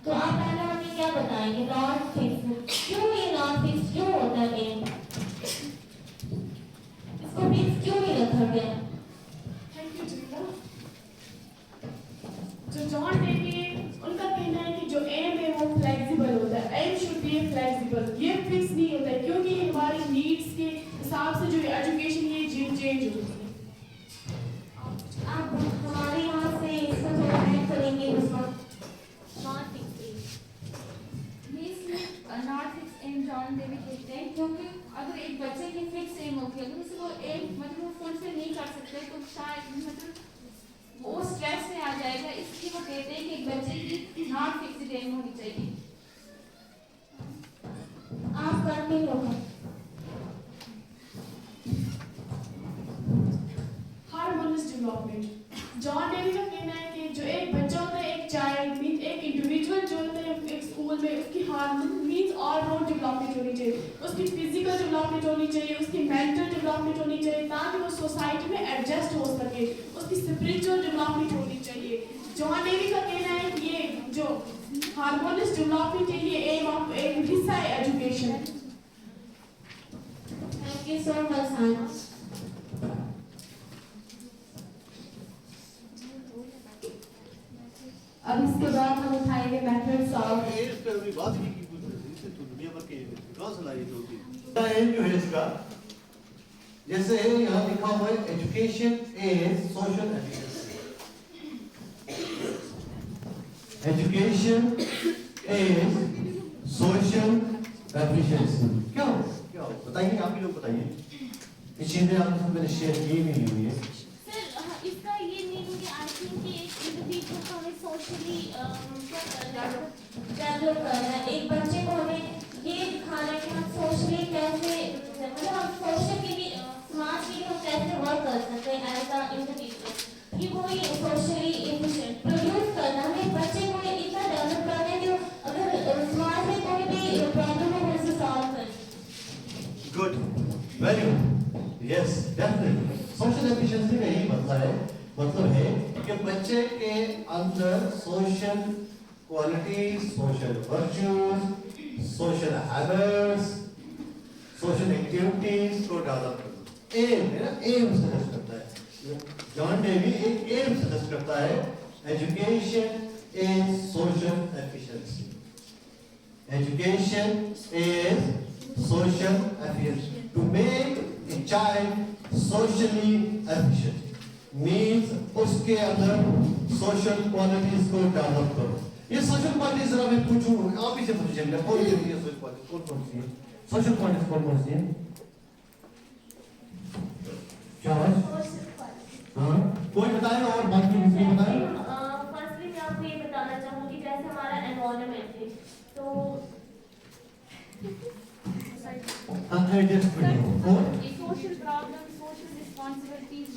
तो आप पहले हमें क्या बताएंगे नॉन फिक्स, क्यों ये नॉन फिक्स क्यों होता है, इसको फिक्स क्यों नहीं रखा गया? थैंक यू जिंदा। जो जॉन डेवी है उनका कहना है कि जो एम है वो फ्लेक्सिबल होता है, एम शुड बी फ्लेक्सिबल, ये फिक्स नहीं होता है क्योंकि हमारी नीड्स के हिसाब से जो एजुकेशन ये चेंज होती है। आप हमारे यहाँ से इसको थोड़ा ऐड करेंगे उसमें not fix aim John Dewey कहते हैं क्योंकि अगर एक बच्चे की फिक्स एम होगी, अगर उसको एम मतलब वो फुलफिल नहीं कर सकते तो शायद मतलब वो स्ट्रेस में आ जाएगा, इसलिए वो कहते हैं कि एक बच्चे की नॉट फिक्स्ड एम होनी चाहिए। आप कंटिन्यू करें। हार्मोनियस डेवलपमेंट, जॉन डेवी का कहना है कि जो एक बच्चा होता है, एक चाइल्ड मीन एक इंडिविजुअल जो होता है एक स्कूल में, उसकी hormone means all round development होनी चाहिए, उसकी फिजिकल डेवलपमेंट होनी चाहिए, उसकी मेंटल डेवलपमेंट होनी चाहिए ताकि वो सोसाइटी में एडजस्ट हो सके, उसकी स्पिरिचुअल डेवलपमेंट होनी चाहिए। जॉन डेवी का कहना है कि ये जो हार्मोनियस डेवलपमेंट है ये एम ऑफ एक हिस्सा है education. Thank you so much Sana. अब इसके बाद हम उठाएंगे मेथड्स ऑफ इस पे अभी बात की कुछ इससे तो दुनिया भर के विकास लाई होती है जो है इसका, जैसे यहाँ लिखा हुआ है education is social efficiency, education is social efficiency. क्यों क्या बताइए, आप ही लोग बताइए। ये चीजें आपसे मैंने शेयर की नहीं हुई है सर, इसका ये मीनिंग आई थिंक कि एक इंडिविजुअल को हमें सोशली डेवलप करना है, एक बच्चे को हमें ये दिखाना है कि हम सोशली कैसे मतलब हम सोशल के लिए समाज के लिए हम कैसे वर्क कर सकते हैं एज अ इंडिविजुअल, कि वो ये सोशली एफिशिएंट प्रोड्यूस करना है, बच्चे को इतना डेवलप करना है कि अगर समाज में कोई भी प्रॉब्लम है वो उसे सॉल्व करे। Good, very good, yes definitely. Social efficiency का यही मतलब है कि बच्चे के अंदर social qualities, social virtues, social habits, social activities को डेवलप करना। एम है ना, एम सजेस्ट करता है जॉन डेवी, एक एम सजेस्ट करता है education is social efficiency, education is social efficiency. To make a child socially efficient means उसके अंदर सोशल क्वालिटीज को डेवलप करो। ये सोशल क्वालिटीज जरा मैं पूछूं, आप ही से पूछिए, कौन सी है सोशल क्वालिटीज, कौन सी है सोशल क्वालिटीज, कौन सी है? क्या है? हाँ, कोई बताएगा और बाकी किसी बताएगा? फर्स्टली मैं आपको ये बताना चाहूंगी जैसे हमारा एनवायरनमेंट है तो एडजस्टमेंट और सोशल प्रॉब्लम, सोशल रिस्पांसिबिलिटीज,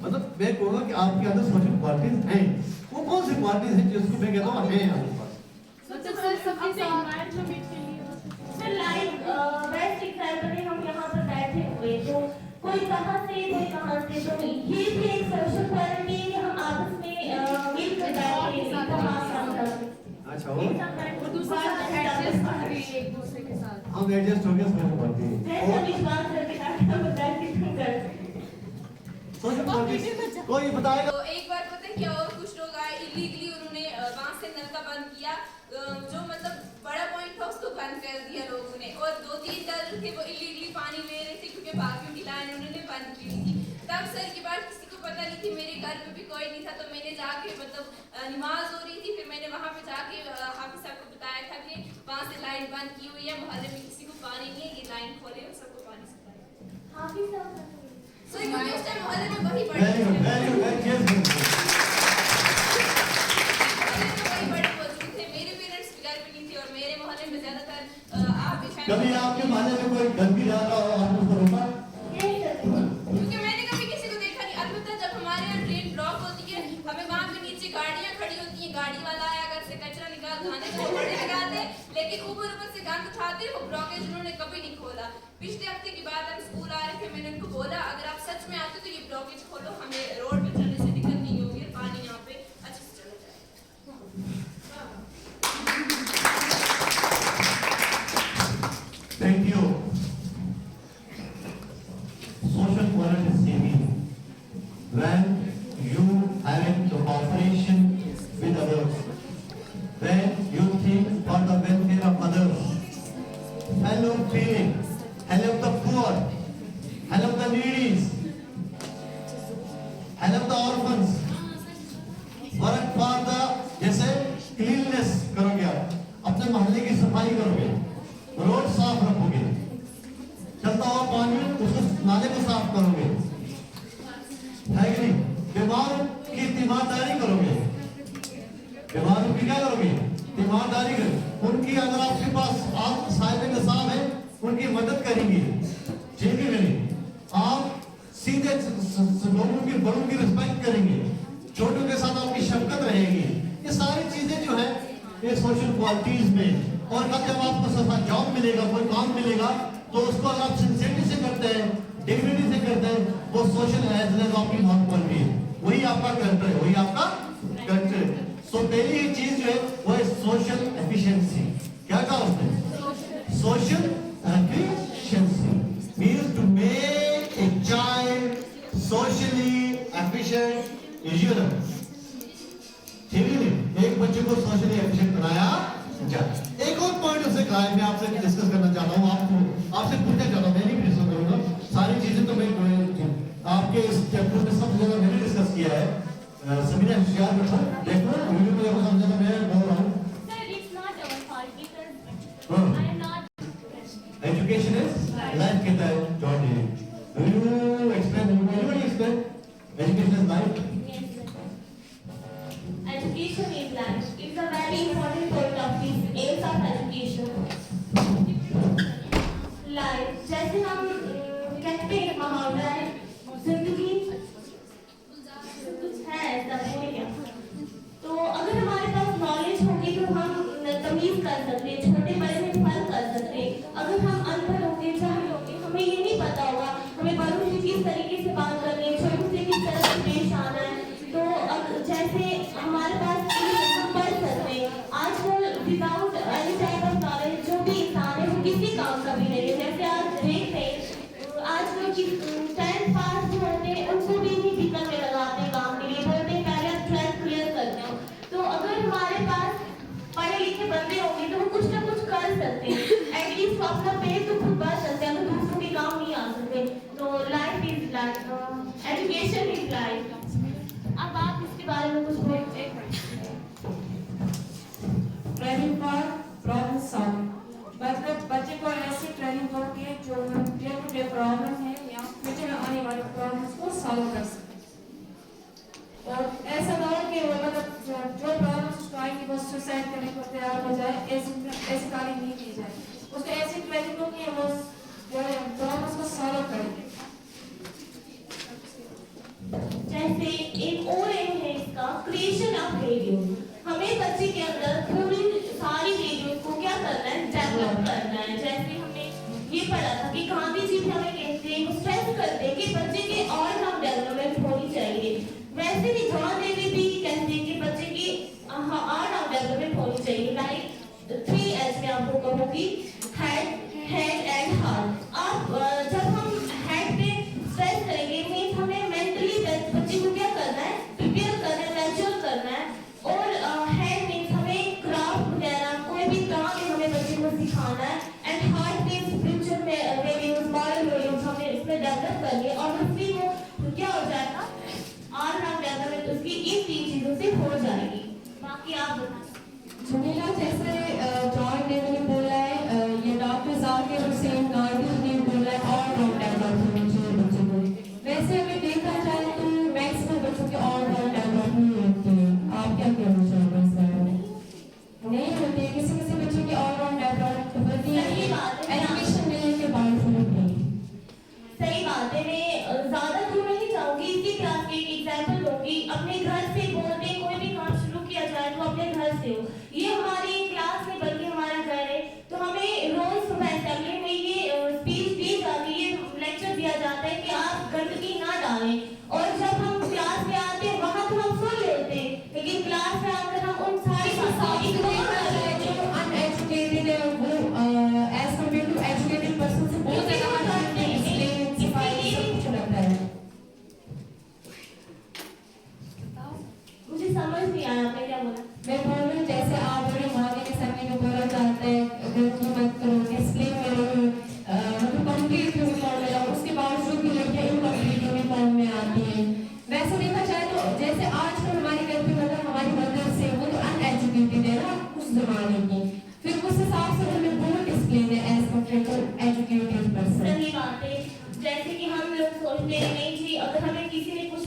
मतलब मैं कहूँगा कि आपके अंदर सोशल क्वालिटीज हैं। वो कौन सी क्वालिटीज हैं जिसको मैं कहता हूँ है आपके पास? सर लाइक बेस्ट एग्जांपल है, हम यहाँ पर बैठे हुए तो कोई कहाँ से कोई कहाँ से, तो ये भी एक सोशल क्वालिटी है, हम आपस में मिलकर बैठे हैं। अच्छा, और दूसरा एडजस्ट कर रही है एक दूसरे के साथ, हम एडजस्ट हो गए सोशल क्वालिटी। जैसे विश्वास करके हम बताएं कि तुम कर सोशल क्वालिटी कोई बताएगा? तो एक बार पता है क्या और कुछ लोग आए इलीगली, उन्होंने वहां से नल का बंद किया, जो मतलब बड़ा पॉइंट था उसको बंद कर दिया लोगों ने, और 2-3 दल थे वो इलीगली पानी ले रहे थे क्योंकि बाथरूम की लाइन उन्होंने बंद की थी। तब सर की बात किसी को पता नहीं थी, मेरे घर में भी कोई नहीं था, तो मैंने जाके मतलब नमाज हो रही थी, फिर मैंने वहां पे जाके हाफिज साहब को बताया था कि वहां से लाइन बंद की हुई है, मोहल्ले में किसी को पानी नहीं है, ये लाइन खोले और सबको पानी सप्लाई। हाफिज साहब सो क्योंकि उस टाइम मोहल्ले में वही बड़े वेरी गुड, वेरी गुड, वही बड़े मौजूद थे, मेरे पेरेंट्स भी घर पे नहीं थे और मेरे मोहल्ले में ज्यादातर आप भी कभी आपके मोहल्ले में कोई गंदगी डाला हो आपने उसको रोका? क्योंकि मैंने कभी किसी को देखा नहीं, अलबत्ता जब हमारे यहाँ ट्रेन ब्लॉक होती है, हमें वहाँ पे नीचे गाड़ियाँ खड़ी होती हैं, गाड़ी वाला आया घर से कचरा निकाल खाने को बड़े लगाते, लेकिन ऊपर से गंद उठाते, वो ब्लॉकेज उन्होंने कभी नहीं खोला। पिछले हफ्ते की बात, हम स्कूल आ रहे थे, मैंने उनको बोला अगर आप सच में आते तो ये ब्लॉकेज खोलो, हमें रोड पे चलने से दिक्कत नहीं होगी, पानी यहाँ पे अच्छे से चला जाएगा। help the orphans, work for the, जैसे cleanliness करोगे आप, अपने मोहल्ले की सफाई करोगे, रोड साफ रखोगे, चलता हुआ पानी उसको नाले को साफ करोगे, है कि नहीं? बीमारों की तीमारदारी करोगे, बीमारों की क्या करोगे? तीमारदारी करोगे, उनकी अगर आपके पास साहिब निसाब है उनकी मदद करेंगे, ठीक है नहीं? आप सीधे लोगों की बड़ों की रिस्पेक्ट करेंगे, छोटों के साथ आपकी शफकत रहेगी, ये सारी चीजें जो है ये सोशल क्वालिटीज में। और जब आपको सफा जॉब मिलेगा, कोई काम मिलेगा, तो उसको अगर आप सिंसियरिटी से करते हैं, डिग्निटी से करते हैं, वो सोशल एजनेस आपकी बहुत क्वालिटी है, वही आपका कल्चर है, वही आपका कल्चर है। सो पहली ही चीज जो है वो है सोशल एफिशिएंसी। क्या कहा उसने? Social efficiency means to make a child socially efficient user. ठीक है, एक बच्चे को सोशली एफिशिएंट बनाया जाए। एक और पॉइंट उसे कहा है, मैं आपसे डिस्कस करना चाहता हूँ, आपसे पूछना चाहता हूँ, मैं नहीं डिस्कस करूंगा सारी चीजें, तो मैं आपके इस चैप्टर में सबसे ज्यादा मैंने डिस्कस किया है। सभी ने होशियार बैठो, देखो वीडियो में देखो, समझे तो मैं बोल रहा हूँ। Sir, it's not our fault because I am not. Education is life कहता है John day. Do you explain? Anybody explain? Education is life. Yes, sir. Education is life. It's a very important point of this aims of education. Life, जैसे हम कहते हैं मुहावरा है, जिंदगी कुछ है ऐसा है क्या? तो अगर हमारे पास नॉलेज होगी तो हम तमीज कर सकते हैं, छोटे बड़े में फर्क कर सकते हैं। अगर हम अनपढ़ होंगे, जाहिल होंगे, हमें ये नहीं पता होगा हमें बड़ों से किस तरीके से बात करनी है, छोटों से किस तरह से पेश आना है। तो अब जैसे हमारे पास हम पढ़ सकते हैं, आजकल without any type of knowledge जो भी इंसान है वो किसी काम का भी नहीं है। जैसे आज देखते हैं आजकल की 10th पास जो होते हैं उनको भी नहीं फिक्र में लगाते हैं काम के लिए, बोलते हैं पहले आप 12th क्लियर करते हो। तो अगर हमारे पास पढ़े लिखे बंदे होंगे तो वो कुछ ना कुछ कर सकते हैं, एटलीस्ट अपना पेट तो खुद भर सकते हैं, अगर दूसरों के काम नहीं आ सकते। तो life is life, education is life. अब आप इसके बारे में कुछ बोलते हैं? ट्रेनिंग फॉर प्रॉब्लम सॉल्विंग, मतलब बच्चे को ऐसी ट्रेनिंग दो कि जो डे टू डे प्रॉब्लम है या फ्यूचर में आने वाले प्रॉब्लम्स को सॉल्व कर सके। और ऐसा ना हो कि वो मतलब जो प्रॉब्लम्स उसको आएंगी वो सुसाइड करने को तैयार हो जाए, ऐसी तालीम नहीं दी जाए। उसको ऐसी ट्रेनिंग दो कि वो जो प्रॉब्लम्स को सॉल्व करेंगे। जैसे एक और एम है इसका, क्रिएशन ऑफ रेडियो। हमें बच्चे के अंदर पूरी सारी रेडियो को क्या करना है, डेवलप करना है। जैसे हमने ये पढ़ा था कि गांधी जी भी हमें कहते हैं, स्ट्रेस करते हैं कि बच्चे के ऑल राउंड डेवलपमेंट होनी चाहिए। वैसे भी जॉन डेवी भी कहते हैं कि बच्चे की ऑल राउंड डेवलपमेंट होनी चाहिए। लाइक 3 में आपको कहूँगी, हेड एंड हार्ट। आप जब हम हेड पे स्ट्रेस करेंगे मीन्स हमें मेंटली बच्चे को क्या करना है, प्रिपेयर करना है, मैच्योर करना है। और हेड मीन्स हमें क्राफ्ट वगैरह कोई भी काम है हमें बच्चे को सिखाना है। एंड हार्ट मीन्स फ्यूचर में वैल्यूज, मॉरल वैल्यूज हमें इसमें डेवलप करनी है। और उसकी वो क्या हो जाएगा, ऑल राउंड डेवलपमेंट उसकी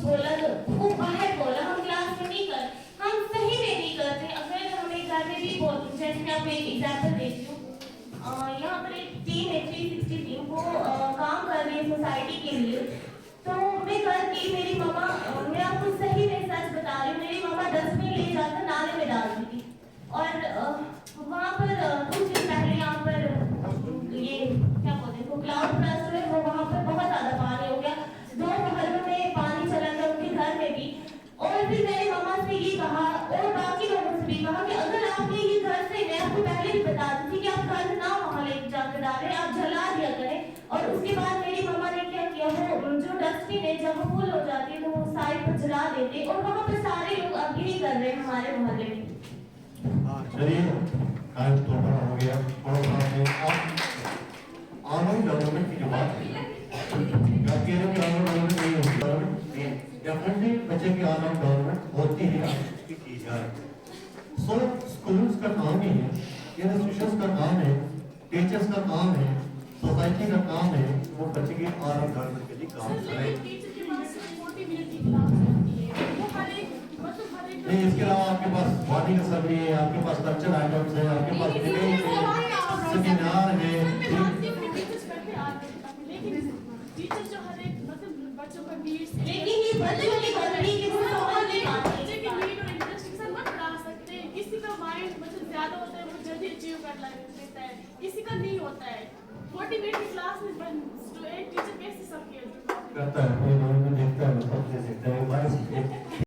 बोला तो वो बाहर बोला, हम क्लास में नहीं कर, हम सही में नहीं करते। अगर हमें घर में भी बोल, जैसे मैं आपको एक एग्जाम्पल देती हूँ, यहाँ पर एक टीम है 360 टीम, वो काम कर रही है सोसाइटी के लिए। तो मैं घर की मेरी मम्मा, मैं आपको सही में सच बता रही हूँ, मेरी मम्मा डस्टबिन ले जाकर नाले में डाल दी थी। और वहाँ पर कुछ दिन पहले यहाँ पर ये क्या बोलते हैं, वो क्लाउड ब्रस्ट है, वो वहाँ पर बहुत ज़्यादा पानी हो गया, 2 घरों में पानी चला गया, उनके घर में भी। और फिर मेरी मम्मा से ये कहा और बाकी लोगों से भी कहा कि अगर आपने ये घर से, मैं आपको पहले भी बता दी थी कि आप घर ना वहाँ ले जाकर डालें, आप जला दिया करें। और उसके बाद मेरी मम्मा ने क्या किया, वो जो डस्टबिन है जब वो फुल हो जाती है तो वो साइड पर जला देते, और वहाँ पर सारे लोग अब यही कर रहे हैं हमारे मोहल्ले में। चलिए आज तो बड़ा हो गया, ऑनलाइन डेवलपमेंट की जो बात है, नहीं होती, डेफिनेटली बच्चे की ऑनलाइन डेवलपमेंट होती है, की जाए। सो स्कूल्स का काम ही है, इंस्टीट्यूशंस का काम है, टीचर्स का काम है, सोसाइटी का काम है, वो बच्चे की ऑनलाइन डेवलपमेंट के लिए काम करें। टीचर के पास 40 मिनट की क्लास होती है, वो हर एक नहीं, इसके अलावा आपके पास मॉर्निंग असेंबली है, आपके पास कल्चरल आइटम्स है, आपके पास डिबेट है, सेमिनार है। लेकिन टीचर जो हर एक मतलब बच्चों का नीड्स, लेकिन ये बच्चों की गलती की वो समझ नहीं पाते। बच्चे के नीड और इंटरेस्ट के साथ मत पढ़ा सकते। किसी का माइंड मतलब ज्यादा होता है, वो जल्दी अचीव कर लेता है, किसी का नहीं होता है। 40 मिनट की क्लास में जो एक टीचर कैसे सब करता है, देखता है, मतलब दे सकता है।